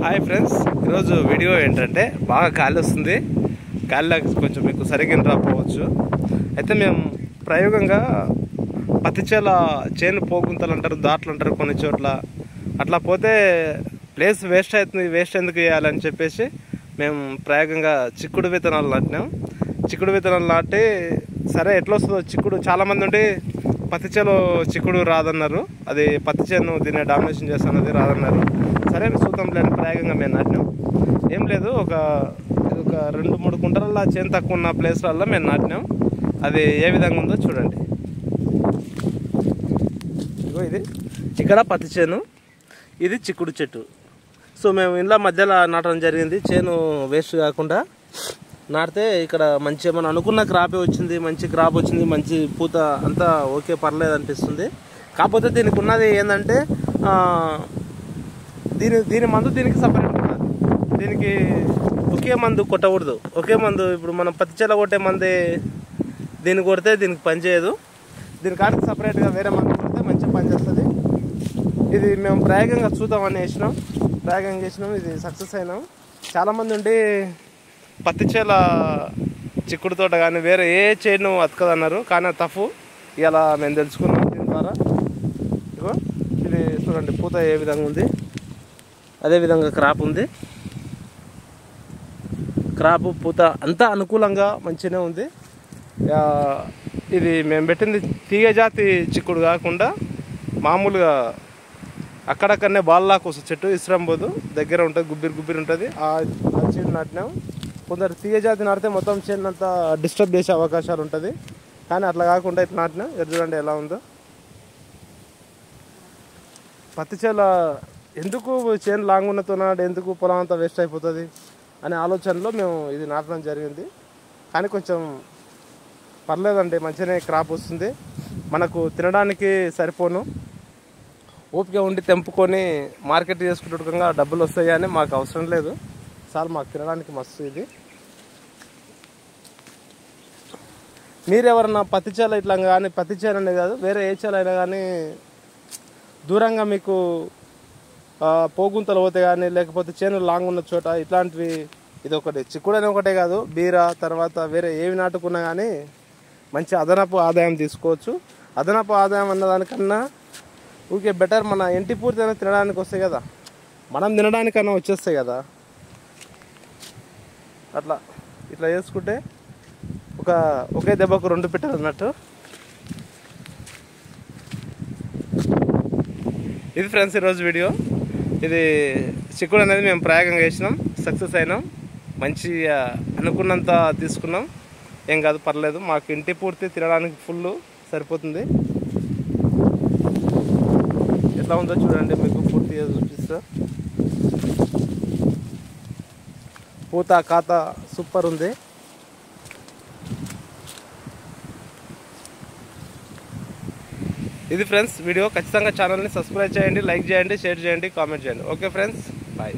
Hi friends, ఈరోజు video ఏంటంటే బాగా గాలి వస్తుంది. గాలిలో కొంచెం మీకు సరిగ్గా రాకపోవచ్చు. అయితే మేము ప్రయోగంగా పత్తి చేను పోగుంతలు అంటారు, దాట్లు అంటారు కొన్ని చోట్ల. అట్లా పోతే ప్లేస్ వేస్ట్ అవుతుంది, వేస్ట్ ఎందుకు చేయాలని చెప్పేసి మేము ప్రయోగంగా చిక్కుడు విత్తనాలు నాటినాం. చిక్కుడు విత్తనాలు నాటి సరే ఎట్లా వస్తుందో చిక్కుడు, చాలామంది ఉండి పత్తి చేలో చిక్కుడు రాదన్నారు, అది పత్తి చేను దీన్ని డామినేషన్ చేస్తున్నది రాదన్నారు. సరే చూద్దాం లేని ప్రయోగంగా మేము నాటినాం. ఏం లేదు, ఒక 2-3 కుంటల చేను తక్కువ ఉన్న ప్లేస్లలో మేము నాటినాం. అది ఏ విధంగా ఉందో చూడండి. ఇగో ఇది ఇక్కడ పత్తి చేను, ఇది చిక్కుడు చెట్టు. సో మేము ఇంట్లో మధ్యలో నాటడం జరిగింది, చేను వేస్ట్ కాకుండా నాటితే ఇక్కడ మంచి మనం అనుకున్న క్రాపే వచ్చింది. మంచి క్రాప్ వచ్చింది, మంచి పూత అంతా ఓకే, పర్లేదు అనిపిస్తుంది. కాకపోతే దీనికి ఉన్నది ఏంటంటే దీని మందు దీనికి సపరేట్ ఉంటుంది. దీనికి ఒకే మందు కొట్టకూడదు. ఒకే మందు ఇప్పుడు మనం పత్తి చేల కొట్టే మంది దీన్ని కొడితే దీనికి పనిచేయదు. దీని కాడికి సపరేట్గా వేరే మందు కొడితే మంచిగా పనిచేస్తుంది. ఇది మేము ప్రయోగంగా చూద్దామని ప్రయోగం చేసినాం. ఇది సక్సెస్ అయినాం. చాలామంది ఉండి పత్తి చేల చిక్కుడు తోట కానీ వేరే ఏ చేను అతకదన్నారు, కానీ తప్పు. ఇలా మేము తెలుసుకున్నాం దీని ద్వారా. ఇగో ఇది చూడండి, పూత ఏ విధంగా ఉంది, అదేవిధంగా క్రాప్ ఉంది. క్రాప్ పూత అంతా అనుకూలంగా మంచిగానే ఉంది. ఇది మేము పెట్టింది తీగ జాతి చిక్కుడు కాకుండా మామూలుగా అక్కడక్కడనే బాల్లాకు వస్తుంది చెట్టు, ఇస్రం పోదు, దగ్గర ఉంటుంది, గుబ్బిరి ఉంటుంది. ఆ చెట్టు నాటినాం. కొందరు తీగ జాతి నాటితే మొత్తం చేను అంతా డిస్టర్బ్ చేసే అవకాశాలు ఉంటుంది, కానీ అట్లా కాకుండా ఇట్లా నాటినాం. చూడండి ఎలా ఉందో. పత్తి చేల ఎందుకు చేను లాంగ్ ఉన్నతో ఎందుకు పొలం అంతా వేస్ట్ అయిపోతుంది అనే ఆలోచనలో మేము ఇది నాటడం జరిగింది. కానీ కొంచెం పర్లేదండి, మంచిగానే క్రాప్ వస్తుంది. మనకు తినడానికి సరిపోను, ఓపిక ఉండి తెంపుకొని మార్కెట్ చేసుకుంటుండగా డబ్బులు వస్తాయి, కానీ మాకు అవసరం లేదు. చాలు, మాకు తినడానికి మస్తు. ఇది మీరెవరన్నా పత్తి చేల ఇట్లా కానీ, పత్తి చేల అనేది కాదు వేరే ఏ చేల అయినా కానీ దూరంగా మీకు పోగుంతలు పోతే కానీ, లేకపోతే చేను లాంగ్ ఉన్న చోట ఇట్లాంటివి, ఇది ఒకటి చిక్కుడు అని ఒకటే కాదు, బీర తర్వాత వేరే ఏవి నాటుకున్నా కానీ మంచి అదనపు ఆదాయం తీసుకోవచ్చు. అదనపు ఆదాయం అన్నదానికన్నా ఊరికే బెటర్ మన ఇంటి పూర్తి తినడానికి వస్తాయి కదా, మనం తినడానికన్నా వచ్చేస్తాయి కదా. ఇట్లా చేసుకుంటే ఒకే దెబ్బకు 2 పిట్టలు అన్నట్టు. ఇది ఫ్రెండ్స్ ఈరోజు వీడియో. ఇది చిక్కుడు అనేది మేము ప్రయోగంగా చేసినాం, సక్సెస్ అయినాం. మంచి అనుకున్నంత తీసుకున్నాం, ఏం కాదు, పర్లేదు. మాకు ఇంటి పూర్తి తినడానికి ఫుల్ సరిపోతుంది. ఎట్లా ఉందో చూడండి, మీకు పూర్తిగా చూపిస్తా. పూత కాత సూపర్ ఉంది. ఇది ఫ్రెండ్స్ వీడియో. ఖచ్చితంగా ఛానల్ని సబ్స్క్రైబ్ చేయండి, లైక్ చేయండి, షేర్ చేయండి, కామెంట్ చేయండి. Okay friends, bye.